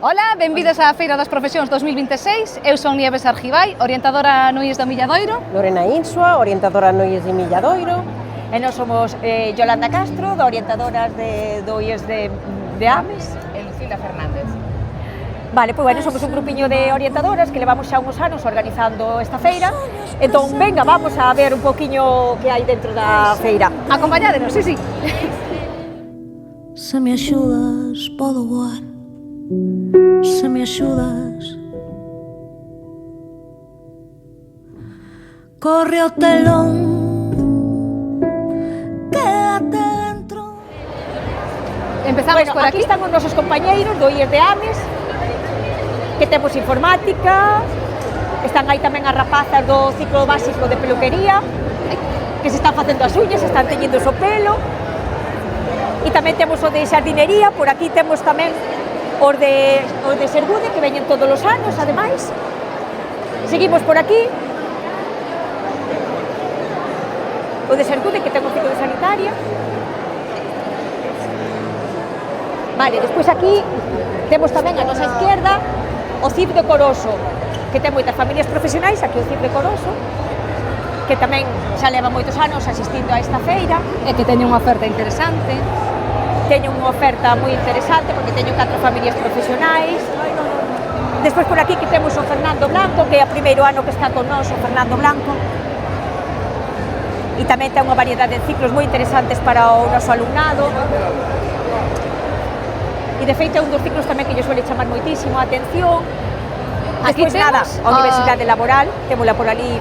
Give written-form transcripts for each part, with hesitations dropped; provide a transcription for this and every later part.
Ola, benvidos á Feira das Profesións 2026. Eu son Nieves Argibay, orientadora no IES do Milladoiro. Lorena Insua, orientadora no IES de Milladoiro. E nós somos Yolanda Castro, da orientadoras do IES de Ames. E Lucila Fernández. Vale, pois bueno, somos un grupiño de orientadoras que levamos xa uns anos organizando esta feira. Entón, venga, vamos a ver un poquinho que hai dentro da feira. Acompañádenos, sí. Se me axudas, podo voar. Se me axudas, corre o telón, quédate dentro. Empezamos Bueno, por aquí están os nosos compañeiros do IES de Ames, que temos informática, están aí tamén as rapazas do ciclo básico de peluquería, que se están facendo as uñas, están teñindo o pelo, e tamén temos o de xardinería, por aquí temos tamén os de Sergude, que veñen todos os anos, ademais. Seguimos por aquí. O de Sergude, que ten o ciclo de sanitaria. Vale, despois aquí temos tamén a nosa izquierda o CIP de Coroso, que ten moitas familias profesionais, aquí o CIP de Coroso, que tamén xa leva moitos anos asistindo a esta feira. E que teñen unha oferta interesante. Teño unha oferta moi interesante porque teño 4 familias profesionais. Despois por aquí que temos o Fernando Blanco, que é o primeiro ano que está con nós, o Fernando Blanco. E tamén ten unha variedade de ciclos moi interesantes para o noso alumnado. E de feito é un dos ciclos tamén que lle suele chamar moitísimo a atención. Aquí Despois nada, temos a Universidade Laboral, témola por ali,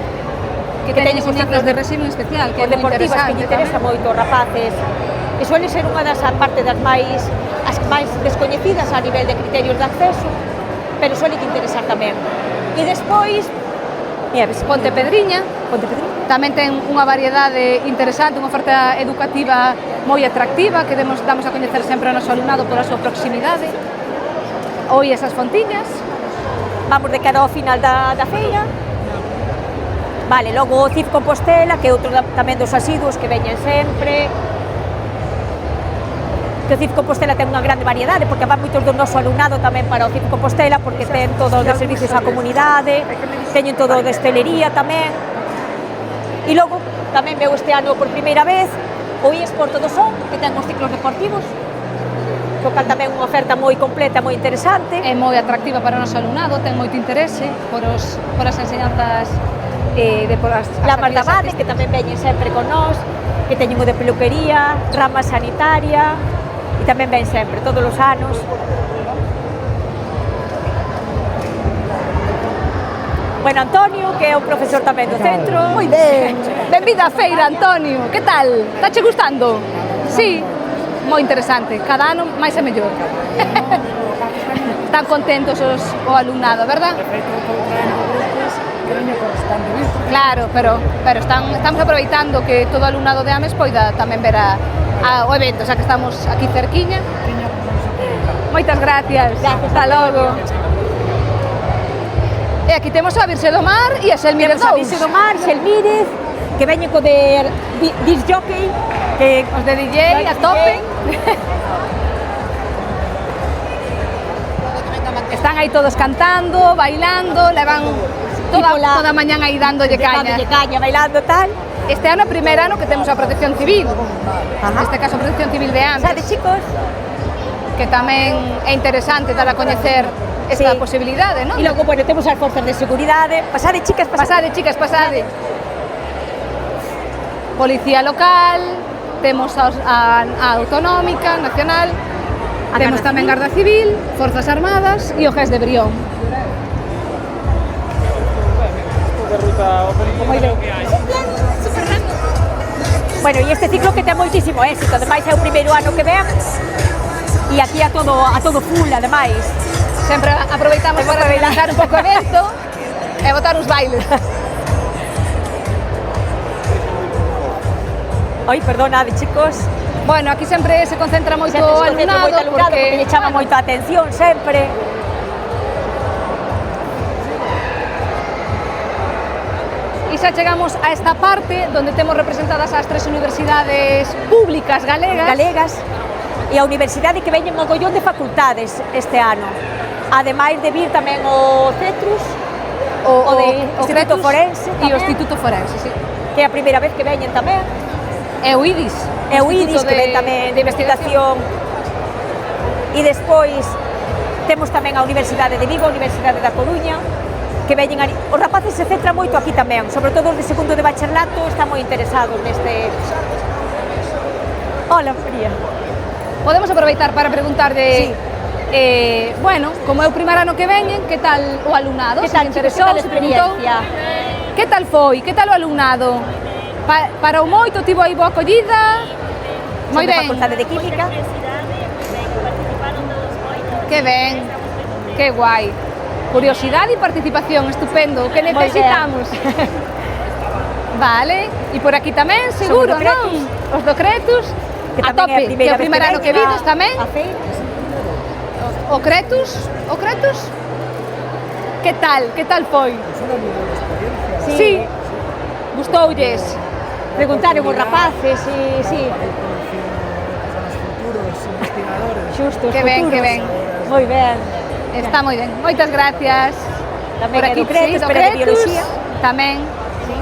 que teñen os ciclos de régimen especial, que é os moi deportivas que interesante lle interesa tamén. moito aos rapaces. E suele ser unha das partes as máis descoñecidas a nivel de criterios de acceso, pero suele que interesar tamén. E despois, Nieves, Pontepedriña tamén ten unha variedade interesante, unha oferta educativa moi atractiva que damos a coñecer sempre ao noso alumnado pola súa proximidade. Hoy esas Fontiñas. vamos de cara ao final da feira. Vale, logo o CIF Compostela, que é outro tamén dos asiduos que veñen sempre. Que o CIF Compostela ten unha grande variedade, porque van moitos do noso alumnado tamén para o CIF Compostela, porque ten todo os de servicios á comunidade, teñen todo o de hostelería tamén. E logo, tamén veo este ano por primeira vez, o IES Porto do Son, que ten os ciclos deportivos, co cal tamén unha oferta moi completa, moi interesante. É moi atractiva para o noso alumnado, ten moito interese por as enseñanzas por as Lamas da actividades Bade, que tamén veñen sempre con nós, que teñen o de peluquería, rama sanitaria, e tamén ven sempre, todos os anos. Bueno, Antonio, que é un profesor tamén do centro. Moi ben. Benvida á feira, Antonio. Que tal? Está che gustando? Sí. Moi interesante. Cada ano máis e mellor. Están contentos o alumnado, verdad? Claro, pero estamos aproveitando que todo o alumnado de Ames poida tamén ver o evento, xa que estamos aquí cerquiña. Moitas gracias. Hasta logo. E aquí temos a Virxe do Mar e a Xelmírez Temos a Virxe do Mar, Xelmírez, que veñen co de disc jockey, que os de DJ a tope. Están aí todos cantando, bailando, levan toda a mañán aí dándolle caña. Bailando tal. Este ano é o primeiro ano que temos a Protección Civil. Neste caso, a Protección Civil de Ames. Sabe, chicos? Que tamén é interesante dar a coñecer esta posibilidade, non? E logo, bueno, temos as forzas de seguridade. Pasade, chicas, Pasade, chicas, pasade. Policía local, temos a autonómica, nacional, temos tamén Garda Civil, Forzas Armadas e o GES de Brión. Moi ben. Bueno, e este ciclo que ten moitísimo éxito, ademais é o primeiro ano que ven, e aquí a todo full, ademais. Sempre aproveitamos para relaxar un pouco o evento e botar os bailes. Oi, perdonade, chicos. Bueno, aquí sempre se concentra moito o alumnado porque lle chama moito a atención sempre. E xa chegamos a esta parte onde temos representadas as 3 universidades públicas galegas. E a universidade que veñen mogollón de facultades este ano. Ademais de vir tamén o Cetrus, o de Instituto Cretus Forense e o tamén, Instituto Forense, sí. que é a primeira vez que veñen tamén. E o IDIS. E o IDIS, Instituto que ven tamén de investigación. E despois temos tamén a Universidade de Vigo, a Universidade da Coruña, que veñen ali. Os rapaces se centran moito aquí tamén, sobre todo os de segundo de bacharelato están moi interesados neste... Hola, María. Podemos aproveitar para preguntarlle, bueno, como é o primer ano que veñen, que tal o alumnado? Que tal, Se chicos, interesou, que tal a se preguntou. experiencia? Que tal foi? Que tal o alumnado? Para o moito, tivo aí boa acollida? Moi Son da ben. Facultade de Química. Que ben, que guai. Curiosidade e participación, estupendo, o que ben. necesitamos. Vale, e por aquí tamén, seguro, Son os non? Os do Cretus, Que a tamén é tope, que é o primer ano que vides tamén. A feira. O Cretus, que tal foi? Sí, gustoulles. Preguntaron os rapaces, sí. Xusto, os Que ben, futuros. que ben. Moi ben. Está moi ben, moitas gracias. Tamén Por é aquí, do Cretus, sí, do pero é de Cretus, biología. tamén. Sí.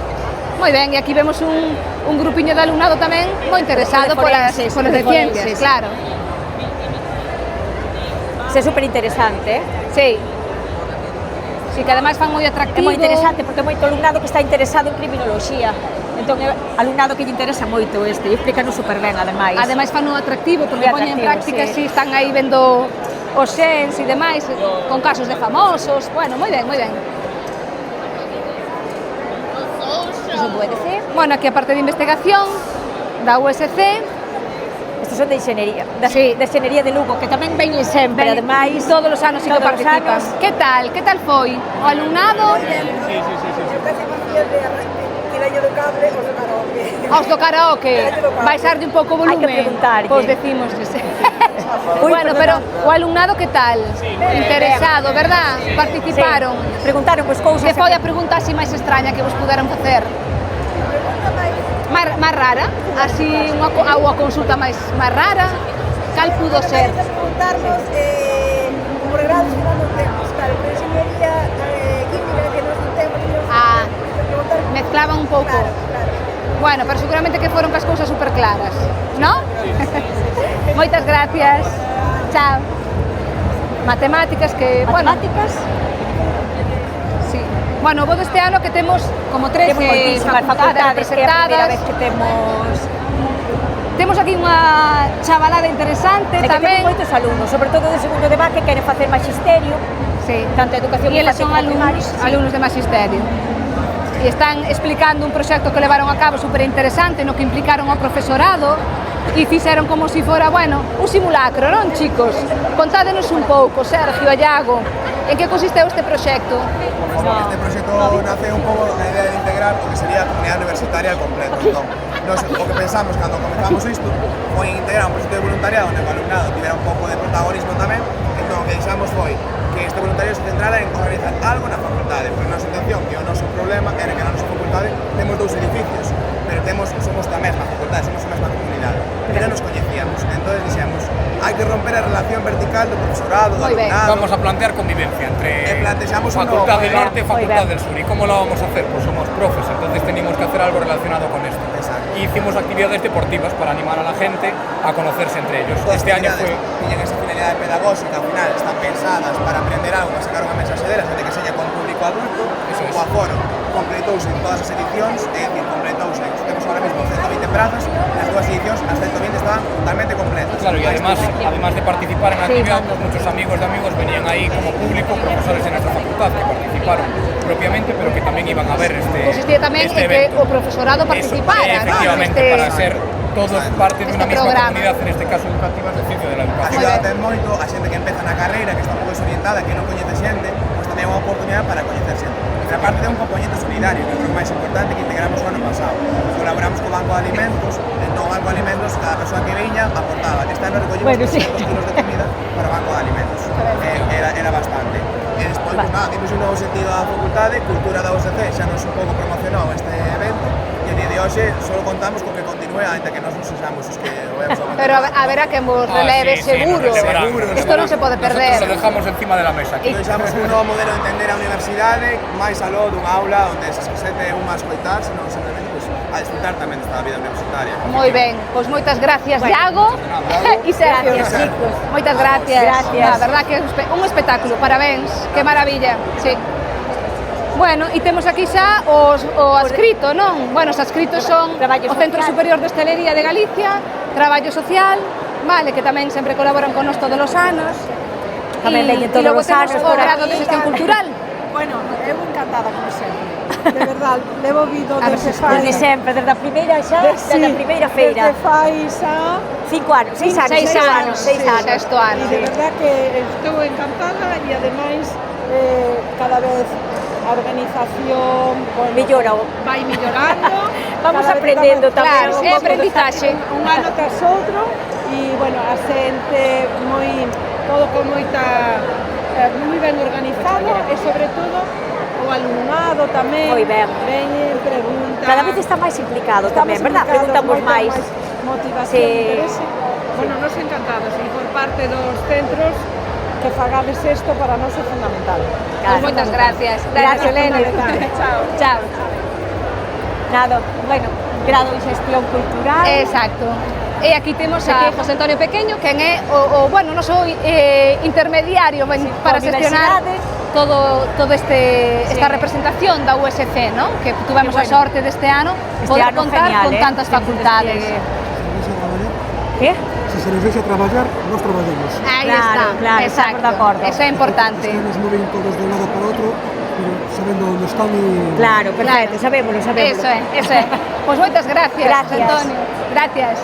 Moi ben, e aquí vemos un grupiño de alumnado tamén moi interesado De polas forenses, de de ciencias, forenses. claro. É super interesante, Sí. Sí, que ademais fan moi É atractivo. moi interesante porque é moito alumnado que está interesado en criminoloxía. Entón é alumnado que lle interesa moito este e explícanos super ben, ademais. Ademais fan un atractivo porque Moi poñen en atractivo, práctica, sí. si están aí vendo os xens e demais, con casos de famosos. Bueno, moi ben, moi ben. Son do EDC. Bueno, aquí a parte de investigación da USC, Estes son de enxenería, Sí. de enxenería de Lugo, que tamén veñen sempre, ben, ademais. todos os anos sí que todos os participan. anos. Que tal foi? O alumnado? Aos do karaoke. Baixarlle un pouco o Hai que volumen. preguntarlle. Pois decímosles. Ui, Bueno, perdona. pero o alumnado que tal? Interesado, verdad? Participaron. Sí. Preguntaron pois cousas. Que foi a pregunta así máis extraña que vos puderan facer? Máis rara? Así unha consulta máis rara? Cal pudo ser? Preguntarnos por grados que non temos, claro, por enxeñería química que nos non temos, Ah, preguntar mezclaban un pouco. claro. Bueno, pero seguramente que foron cas cousas super claras, ¿no? Moitas gracias. Chao. Matemáticas que, Matemáticas. sí. Bueno, vos deste ano que temos como 13 Temos moitísimas facultades, que é a primeira vez que temos. Temos aquí unha chavalada interesante E que tamén. temos moitos alumnos, sobre todo de segundo de que queren facer magisterio, Sí. tanto educación E eles infantil son como primaria. alumnos de magisterio. E están explicando un proxecto que levaron a cabo super interesante no que implicaron ao profesorado e fixeron como si fora, bueno, un simulacro, non, chicos? Contádenos un pouco, Sergio, Iago, en que consisteu este proxecto? Este proxecto nace un pouco da idea de integrar o que sería a comunidade universitaria al completo. Entón, nos, o que pensamos cando comenzamos isto foi integrar un proxecto de voluntariado onde o alumnado tivera un pouco de protagonismo tamén. Entón, o que deixamos foi que este voluntariado se centrara en organizar algo na facultade, porque a nosa intención, que o noso problema era que na nosa facultade temos dous edificios, pero somos da mesma facultade, somos a mesma comunidade, e non nos coñecíamos. Entón, dixemos, hai que romper a relación vertical do profesorado, do Moi ben. alumnado. Vamos a plantear convivencia entre Plantexamos un Facultad novo, del Norte y muy Facultad bien. del Sur. ¿Y cómo lo vamos a hacer? Pues somos profes, entonces teníamos que hacer algo relacionado con esto. Exacto. Y hicimos actividades deportivas para animar a la gente a conocerse entre ellos. Todas Este año as fue... actividades tiñen esa finalidade pedagóxica, ao final están pensadas para aprender algo, para sacar unha mensaxe delas, de que seña con público adulto. Eso es. O aforo completouse en todas as edicións, é dicir, completouse. Temos ahora mesmo 120 prazas, nas dúas edicións as 120 estaban totalmente completas. Claro, y además de participar en la Sí, actividad, tanto. pues muchos amigos de amigos venían ahí como público, profesores de nuestra facultad que participaron propiamente, pero que también iban a ver Consistía tamén este en que evento. o profesorado participara, Eso, ¿no? efectivamente, Neste- para ser todos parte de este una misma programa. comunidad, en este caso educativa, de ciencia de la A educación. cidade ten moito, a xente que empeza na carreira, que está un pouco desorientada, que non coñece xente, pois tamén é unha oportunidade para coñecer xente. E aparte de un componente solidario, que é o máis importante que integramos o ano pasado. Colaboramos co Banco de Alimentos, entón o Banco de Alimentos, cada persoa que viña aportaba. Este ano recollimos Bueno, sí. 300 kilos de comida para o Banco de Alimentos. Era bastante. E despois, pues, nada, dimos un novo sentido á facultade, cultura da USC, xa nos un pouco promocionou este evento, e a día de hoxe só contamos con que continúe continúe, ainda que nós non sexamos os que o vemos a Pero haberá que vos releve seguro. Isto non se pode perder. Nosotros lo dejamos encima de la mesa aquí. Deixamos un novo modelo de entender a universidade, máis aló dunha aula onde se sente un a escoitar, senón simplemente pues, a disfrutar tamén desta vida universitaria. Moi ben, pois moitas gracias, Iago e Sergio. chicos. Moitas gracias. Gracias. A verdad que é un espectáculo, parabéns, que maravilla. Sí. Bueno, e temos aquí xa o adscrito, non? Bueno, os adscritos son Traballo o Centro Social. Superior de Hostelería de Galicia, Traballo Social, vale, que tamén sempre colaboran con nós todos os anos. Tamén veñen todos os anos E logo temos por o grado aquí. de Xestión Cultural. Bueno, eu encantada como sempre. De verdade, levo vido A ver desde se fai... Desde sempre, desde a primeira xa, desde a primeira feira. Desde fai xa... 5 anos, 6 anos, 6 anos, 6 anos. sexto ano. E de verdad que estou encantada e ademais cada vez a organización bueno, Mellora. vai mellorando. Vamos cada vez aprendendo estamos- tamén. Claro, é aprendizaxe. Un ano tras outro e bueno, a xente todo con moita moi ben organizado e sobre todo o alumnado tamén Moi ben. veñen, preguntan. Cada vez está máis implicado tamén, verdad? implicados, Preguntamos moita máis. motivación, Sí. interese. Bueno, nos encantados e por parte dos centros que fagades isto para nós é fundamental. Claro. Pois moitas gracias. Gracias, Elena. fundamental. Chao. Chao. Nada, bueno, grado en xestión cultural. Exacto. E aquí temos a José Antonio Pequeño, quen é o bueno, noso intermediario para coa xestionar universidade. esta representación da USC, ¿no? Que tuvemos Que a bueno. sorte deste ano Este poder ano contar genial, con tantas Temos facultades. ¿Qué? Si se nos deixa traballar, nós traballamos. Aí Claro, está, claro, exacto. estamos de acordo. Eso é importante. Os nos moven todos de un lado para outro, pero sabendo onde están e... Claro, perfecto, sabémoslo, sabémoslo. Eso é, eso é. Pois moitas gracias, Gracias. José Antonio. Gracias.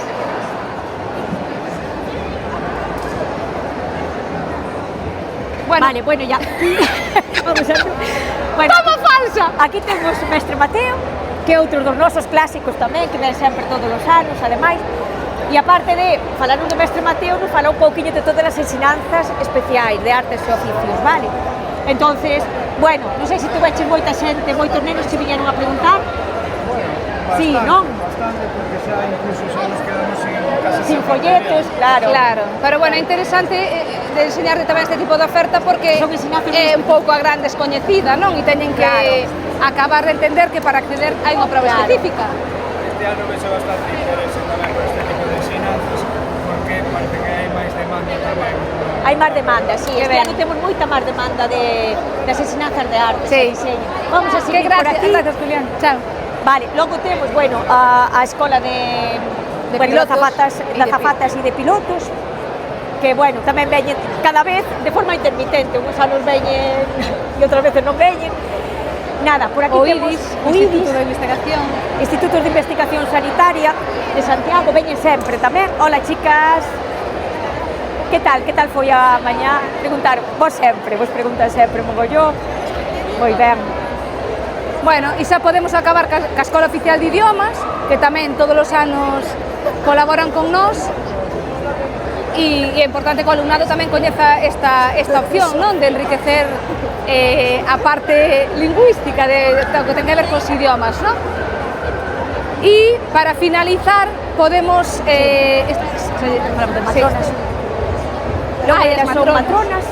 Bueno, Vale, bueno, ya. Vamos a ver. Bueno, toma falsa. aquí temos o mestre Mateo, que é outro dos nosos clásicos tamén, que ven sempre todos os anos, ademais. E aparte de falar do mestre Mateo, nos fala un pouquiño de todas as ensinanzas especiais de artes e oficios, vale? Entonces, bueno, non sei se tuveches moita xente, moitos nenos que viñeron a preguntar. Sí, non? Bastante, porque xa incluso xa nos quedamos en casa Sin folletos, claro. Claro, pero bueno, é interesante de enseñarte tamén este tipo de oferta porque Son ensinanzas é un pouco a gran descoñecida, non? E teñen que acabar de entender que para acceder hai unha prova Claro. específica. Este ano vexe bastante interese tamén por este tipo de ensinanzas, porque parece que hai máis demanda tamén. Hai máis demanda, sí. Que Este ben. ano temos moita máis demanda das ensinanzas de arte Sí. e diseño. Vamos a Que seguir por gracias, aquí. gracias, Julián. Chao. Vale, logo temos, bueno, a escola de pilotos de azafatas e de pilotos, que, bueno, tamén veñen cada vez de forma intermitente, uns anos veñen e outras veces non veñen. Nada, por aquí O temos IDIS, o Instituto IDIS, de Investigación. Institutos de Investigación Sanitaria de Santiago, veñen sempre tamén. Hola, chicas. Que tal foi a mañá? Preguntar, vos preguntan sempre, mogollón. Moi ben. Bueno, e xa podemos acabar ca Escola Oficial de Idiomas, que tamén todos os anos colaboran con nós, e é importante que o alumnado tamén coñeza esta opción, non? De enriquecer a parte lingüística de que ten que ver cos idiomas, non? E para finalizar podemos Falamos de matronas. Logo Ai, as elas son matronas. matronas,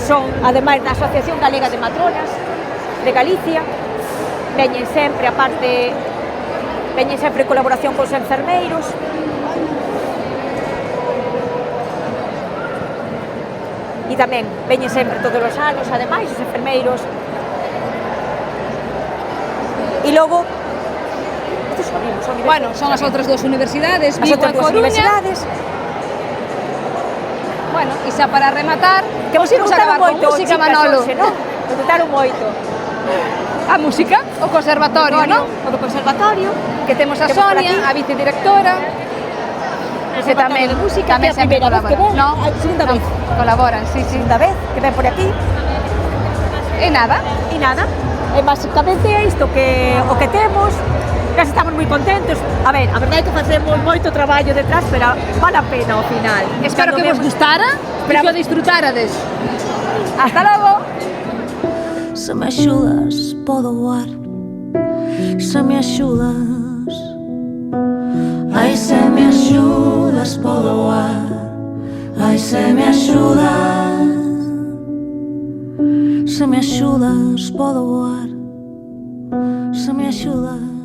son ademais da Asociación Galega de Matronas de Galicia, veñen sempre, aparte, veñen sempre en colaboración cos enfermeiros. E tamén veñen sempre todos os anos, ademais, os enfermeiros. E logo, estes son universidades. Bueno, son as outras dúas universidades, As Vigo outras e dúas Coruña. universidades. Bueno, e xa para rematar, Que vos imos acabar con música, Manolo. Non? Preguntaron moito. A música, o conservatorio, non? O do conservatorio. Que temos a Temos por Sonia, aquí. a vicedirectora, que tamén de música, tamén que é a sempre primeira vez que colaboran. ven, No, a segunda no, vez. colaboran, sí, sí. Segunda vez que ven por aquí. E nada, E nada, e basicamente é isto que o que temos. Casi estamos moi contentos. A ver, a verdade é que facemos moito traballo detrás, pero vale a pena ao final. espero Cando que vos vemos- gustara e que o disfrutárades. Hasta logo. Se me axudas, podo voar. Se me axudas, Ai, se me axudas podo voar. Ai, se me axudas. Se me axudas podo voar. Se me axudas